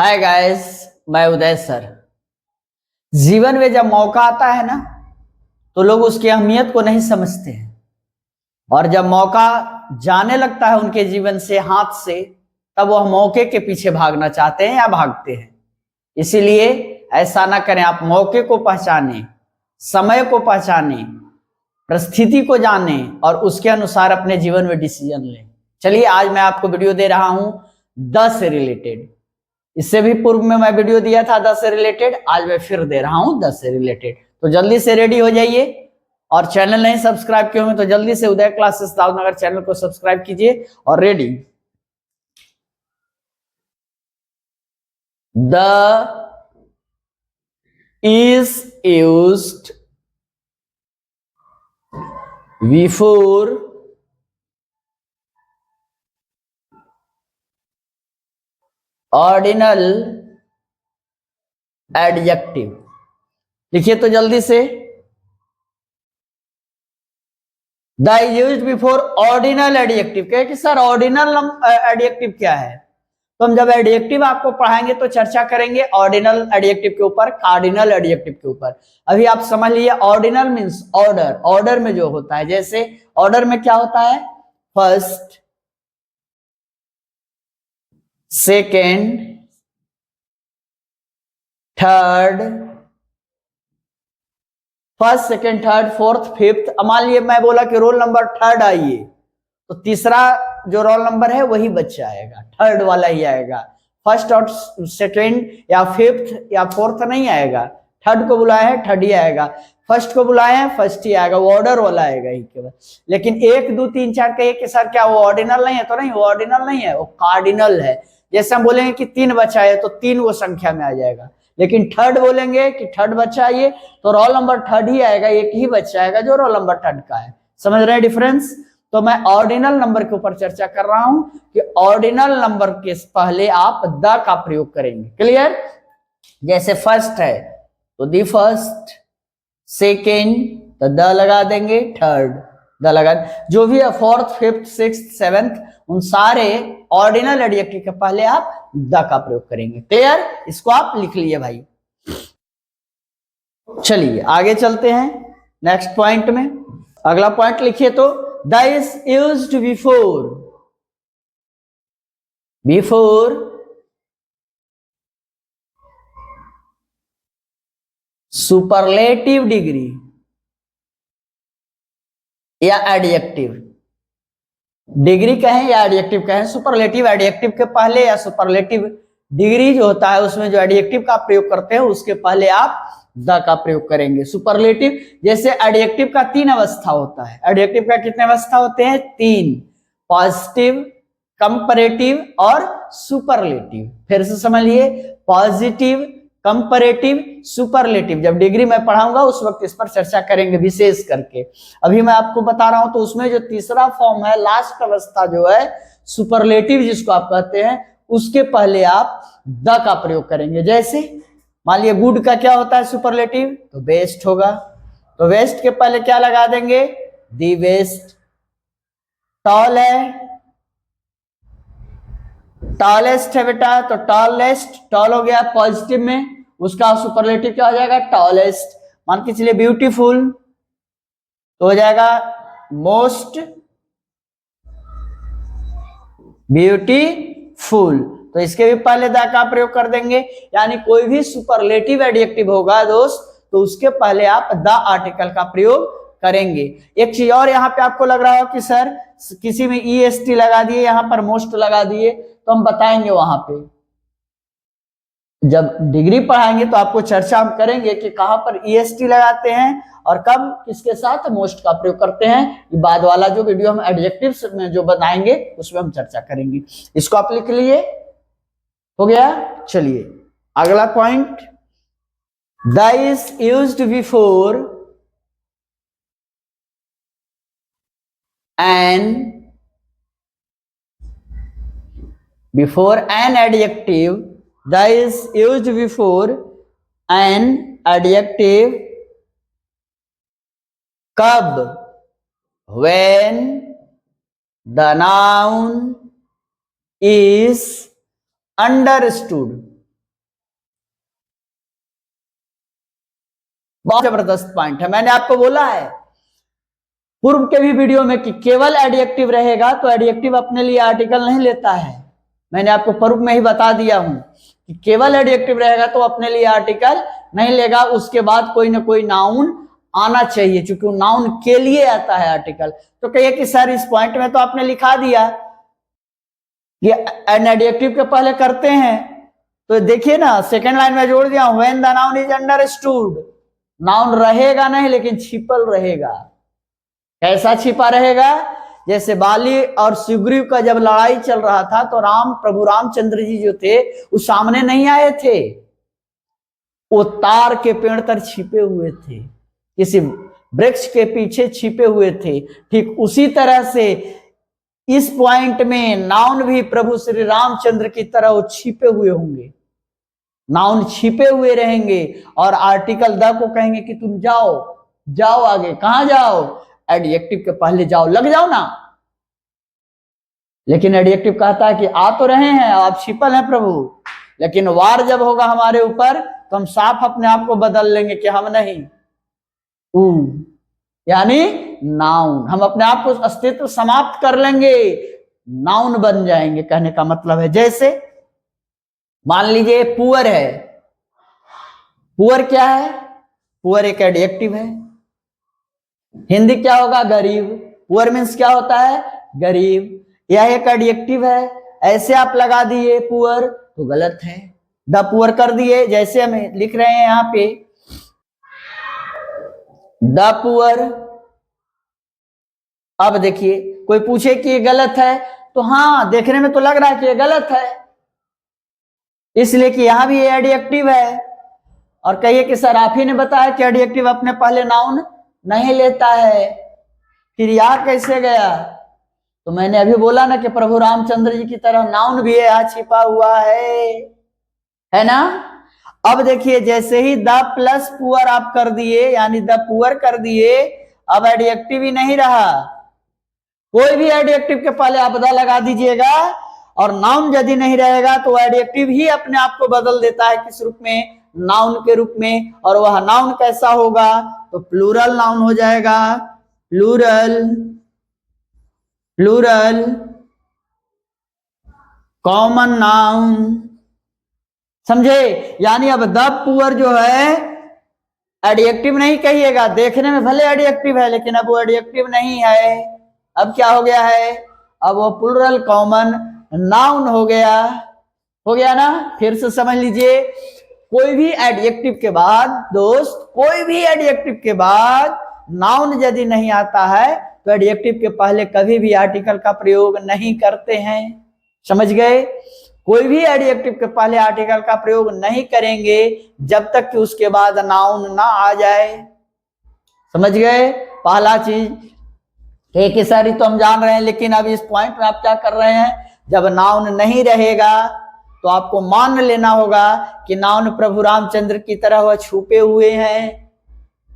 Hi guys, मैं उदय sir. जीवन में जब मौका आता है ना, तो लोग उसकी अहमियत को नहीं समझते हैं, और जब मौका जाने लगता है उनके जीवन से, हाथ से, तब वह मौके के पीछे भागना चाहते हैं या भागते हैं। इसीलिए ऐसा ना करें। आप मौके को पहचानें, समय को पहचानें, परिस्थिति को जानें और उसके अनुसार अपने जीवन में डिसीजन लें। चलिए, आज मैं आपको वीडियो दे रहा हूं द से रिलेटेड। इससे भी पूर्व में मैं वीडियो दिया था 10 से रिलेटेड, आज मैं फिर दे रहा हूं 10 से रिलेटेड। तो जल्दी से रेडी हो जाइए, और चैनल नहीं सब्सक्राइब किए होंगे तो जल्दी से उदय क्लासेस दाऊदनगर चैनल को सब्सक्राइब कीजिए और ready. The is used before ordinal adjective। लिखिए तो जल्दी से। The is used before ordinal adjective. कहे कि सर ऑर्डिनल एडजेक्टिव क्या है? तो हम जब एडजेक्टिव आपको पढ़ाएंगे तो चर्चा करेंगे ऑर्डिनल एडजेक्टिव के ऊपर, कार्डिनल एडजेक्टिव के ऊपर। अभी आप समझ लीजिए, ऑर्डिनल मींस ऑर्डर। ऑर्डर में जो होता है, जैसे ऑर्डर में क्या होता है? First, second, third, first, second, third, fourth, fifth. मान लीजिए मैं बोला कि रोल नंबर थर्ड आइए, तो तीसरा जो रोल नंबर है वही बच्चा आएगा, थर्ड वाला ही आएगा। फर्स्ट और सेकेंड या फिफ्थ या फोर्थ नहीं आएगा। थर्ड को बुलाया है, थर्ड ही आएगा। फर्स्ट को बुलाया है, फर्स्ट ही आएगा। वो ऑर्डर वाला आएगा ही केवल। लेकिन 1 2 3 4 कहिए कि सर क्या वो ऑर्डिनल नहीं है? तो नहीं, वो ऑर्डिनल नहीं है, वो कार्डिनल है। जैसे हम बोलेंगे कि 3 बच्चा है, तो 3 वो संख्या में आ जाएगा। लेकिन थर्ड बोलेंगे कि थर्ड बच्चा आइए, तो रोल नंबर थर्ड ही आएगा, एक ही बच्चा आएगा जो रोल नंबर थर्ड का है। समझ रहे हैं डिफरेंस? तो मैं ऑर्डिनल नंबर के ऊपर चर्चा कर रहा हूं कि ऑर्डिनल नंबर के पहले आप द का प्रयोग करेंगे। क्लियर? जैसे फर्स्ट है तो दी फर्स्ट, सेकेंड तो द लगा देंगे, थर्ड द लगा, जो भी है फोर्थ, फिफ्थ, सिक्स्थ, सेवेंथ, उन सारे ऑर्डिनल एडजेक्टिव के पहले आप द का प्रयोग करेंगे। क्लियर? इसको आप लिख लीजिए भाई। चलिए आगे चलते हैं नेक्स्ट पॉइंट में। अगला पॉइंट लिखिए तो, the is used before superlative degree या एडजेक्टिव। डिग्री कहें या एडजेक्टिव कहें, सुपरलेटिव एडजेक्टिव के पहले या सुपरलेटिव डिग्री जो होता है उसमें जो एडजेक्टिव का प्रयोग करते हैं उसके पहले आप द का प्रयोग करेंगे। सुपरलेटिव, जैसे एडजेक्टिव का 3 अवस्था होता है। एडजेक्टिव का कितने अवस्था होते हैं? 3, पॉजिटिव, कंपैरेटिव और सुपरलेटिव। फिर से समझ लिए, पॉजिटिव, कंपैरेटिव, सुपरलेटिव। जब डिग्री में पढ़ाऊंगा उस वक्त इस पर चर्चा करेंगे विशेष करके। अभी मैं आपको बता रहा हूं तो उसमें जो तीसरा फॉर्म है, लास्ट अवस्था जो है सुपरलेटिव जिसको आप कहते हैं, उसके पहले आप द का प्रयोग करेंगे। जैसे मान लिया गुड का क्या होता है सुपरलेटिव? तो बेस्ट होगा, तो बेस्ट के पहले क्या लगा देंगे? The best. टॉल है, टॉलेस्ट है बेटा, तो टॉलेस्ट, टॉल हो गया पॉजिटिव में, उसका सुपरलेटिव क्या हो जाएगा? टॉलेस्ट। मान के चलिए ब्यूटीफुल, तो हो जाएगा मोस्ट ब्यूटीफुल। तो इसके भी पहले द का प्रयोग कर देंगे। यानी कोई भी सुपरलेटिव एडजेक्टिव होगा दोस्त, तो उसके पहले आप द आर्टिकल का प्रयोग करेंगे। एक चीज और यहाँ पे आपको लग रहा हो कि सर किसी में EST लगा दिए, यहाँ पर मोस्ट लगा दिए, तो हम बताएंगे वहां पे जब डिग्री पढ़ाएंगे तो आपको चर्चा हम करेंगे कि कहां पर EST लगाते हैं और कब किसके साथ मोस्ट का प्रयोग करते हैं। बाद वाला जो वीडियो हम एडजेक्टिव्स में जो बनाएंगे उसमें हम चर्चा करेंगे। इसको आप लिख लिए, हो गया। चलिए अगला point, the is used before an adjective. The is used before an adjective कब? When the noun is understood। बहुत जबरदस्त पॉइंट है। मैंने आपको बोला है पूर्व के भी वीडियो में कि केवल एडजेक्टिव रहेगा तो एडजेक्टिव अपने लिए आर्टिकल नहीं लेता है। मैंने आपको पूर्व में ही बता दिया हूं कि केवल एडजेक्टिव रहेगा तो अपने लिए आर्टिकल नहीं लेगा, उसके बाद कोई ना कोई नाउन आना चाहिए, क्योंकि नाउन के लिए आता है आर्टिकल। तो कहिए कि सर इस पॉइंट में तो आपने लिखा दिया कि एन एडजेक्टिव के पहले करते हैं, तो देखिए ना सेकंड लाइन में जोड़ दिया, when the noun is understood. Noun रहेगा नहीं लेकिन छिपल रहेगा। कैसा छिपा रहेगा? जैसे बाली और सुग्रीव का जब लड़ाई चल रहा था तो प्रभु रामचंद्र जी जो थे वो सामने नहीं आए थे, वो तार के पेड़ तर छिपे हुए थे, किसी वृक्ष के पीछे छिपे हुए थे। ठीक उसी तरह से इस पॉइंट में नाउन भी प्रभु श्री रामचंद्र की तरह वो छिपे हुए होंगे, नाउन छिपे हुए रहेंगे और आर्टिकल द को कहेंगे कि तुम जाओ, जाओ आगे। कहां जाओ? एडजेक्टिव के पहले जाओ, लग जाओ ना। लेकिन एडजेक्टिव कहता है कि आ तो रहे हैं, आप छिपल हैं प्रभु, लेकिन वार जब होगा हमारे ऊपर तो हम साफ अपने आप को बदल लेंगे कि हम नहीं, यानी नाउन, हम अपने आप को अस्तित्व समाप्त कर लेंगे, नाउन बन जाएंगे। कहने का मतलब है जैसे मान लीजिए पुअर है, पुअर क्या है? पुअर एक एडजेक्टिव है। हिंदी क्या होगा? गरीब। पुअर मीन्स क्या होता है? गरीब। यह एक एडजेक्टिव है, ऐसे आप लगा दिए पुअर तो गलत है, द पुअर कर दिए, जैसे हम लिख रहे हैं यहां पे द पुअर। अब देखिए कोई पूछे कि ये गलत है तो हाँ, देखने में तो लग रहा है कि ये गलत है, इसलिए कि यहां भी ये एडजेक्टिव है। और कहिए कि सर आप ही ने बताया कि एडजेक्टिव अपने पहले नाउन नहीं लेता है, फिर यहां कैसे गया? तो मैंने अभी बोला ना कि प्रभु रामचंद्र जी की तरह नाउन भी यहां छिपा हुआ है ना। अब देखिए जैसे ही द प्लस पुअर आप कर दिए, यानी द पुअर कर दिए, अब एडजेक्टिव ही नहीं रहा। कोई भी एडजेक्टिव के पहले आप द लगा दीजिएगा और नाउन यदि नहीं रहेगा तो एडजेक्टिव ही अपने आप को बदल देता है, किस रूप में? नाउन के रूप में। और वह नाउन कैसा होगा? तो प्लूरल नाउन हो जाएगा, प्लूरल, प्लूरल कॉमन नाउन। समझे? यानी अब द पुअर जो है एडजेक्टिव नहीं कहिएगा, देखने में भले एडजेक्टिव है लेकिन अब वो एडजेक्टिव नहीं है। अब क्या हो गया है? अब वो प्लूरल कॉमन नाउन हो गया ना। फिर से समझ लीजिए, कोई भी एडजेक्टिव के बाद दोस्त, कोई भी एडजेक्टिव के बाद नाउन यदि नहीं आता है तो एडजेक्टिव के पहले कभी भी आर्टिकल का प्रयोग नहीं करते हैं। समझ गए? कोई भी एडजेक्टिव के पहले आर्टिकल का प्रयोग नहीं करेंगे जब तक कि उसके बाद नाउन ना आ जाए। समझ गए? पहला चीज एक ही सारी तो हम जान रहे हैं, लेकिन अब इस पॉइंट में आप क्या कर रहे हैं? जब नाउन नहीं रहेगा तो आपको मान लेना होगा कि नाउन प्रभु रामचंद्र की तरह वह छुपे हुए हैं,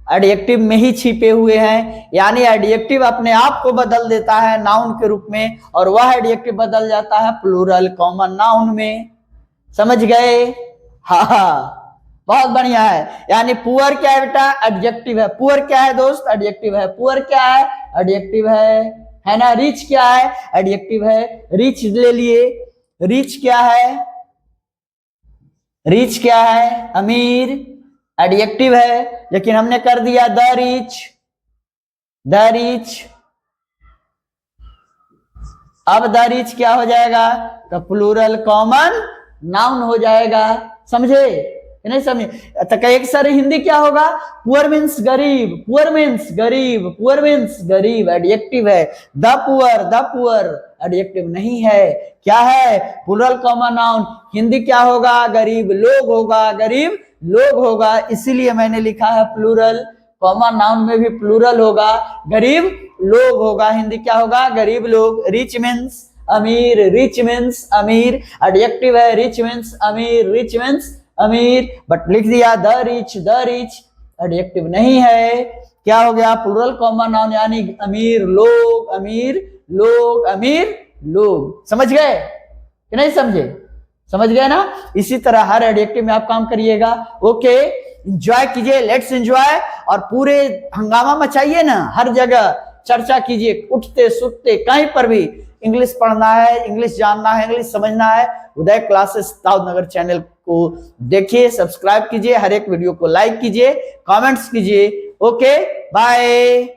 एडजेक्टिव में ही छिपे हुए हैं। यानी एडजेक्टिव अपने आप को बदल देता है नाउन के रूप में और वह एडजेक्टिव बदल जाता है प्लूरल कॉमन नाउन में। समझ गए? हाँ, बहुत बढ़िया है। यानी पुअर क्या है बेटा? एडजेक्टिव है। पुअर क्या है दोस्त? एडजेक्टिव है। पुअर क्या है? एडजेक्टिव है ना। रिच क्या है? एडजेक्टिव है। रिच ले लिए, रिच क्या है? रिच क्या है? अमीर, एडजेक्टिव है, लेकिन हमने कर दिया द रिच, द रिच। अब द रिच क्या हो जाएगा? तो प्लूरल कॉमन नाउन हो जाएगा। समझे कि नहीं समझे? तो एक सर हिंदी क्या होगा? पुअर मीन्स गरीब, पुअर मीन्स गरीब, पुअर मीन्स गरीब, एडजेक्टिव है। द पुअर एडजेक्टिव नहीं है, क्या है? Plural common noun. हिंदी क्या होगा? गरीब लोग होगा, गरीब लोग होगा, इसीलिए मैंने लिखा है प्लूरल कॉमन नाउन में भी प्लूरल होगा, गरीब लोग होगा। हिंदी क्या होगा? गरीब लोग। रिच मीन्स अमीर, रिच मीन्स अमीर, एडजेक्टिव है। रिच मीन्स अमीर, रिच मीन्स अमीर, बट लिख दिया the rich, the rich adjective नहीं है। क्या हो गया? प्लूरल कॉमन नाउन, यानी अमीर लोग, अमीर लोग, अमीर लोग। समझ गए कि नहीं समझे? समझ गए ना? इसी तरह हर एडजेक्टिव में आप काम करिएगा। ओके, एंजॉय कीजिए, लेट्स एंजॉय, और पूरे हंगामा मचाइए ना, हर जगह चर्चा कीजिए, उठते सुटते कहीं पर भी। इंग्लिश पढ़ना है, इंग्लिश जानना है, इंग्लिश समझना है, उदय क्लासेस दाऊदनगर चैनल को देखिए, सब्सक्राइब कीजिए, हर एक वीडियो को लाइक कीजिए, कमेंट्स कीजिए। Okay, bye.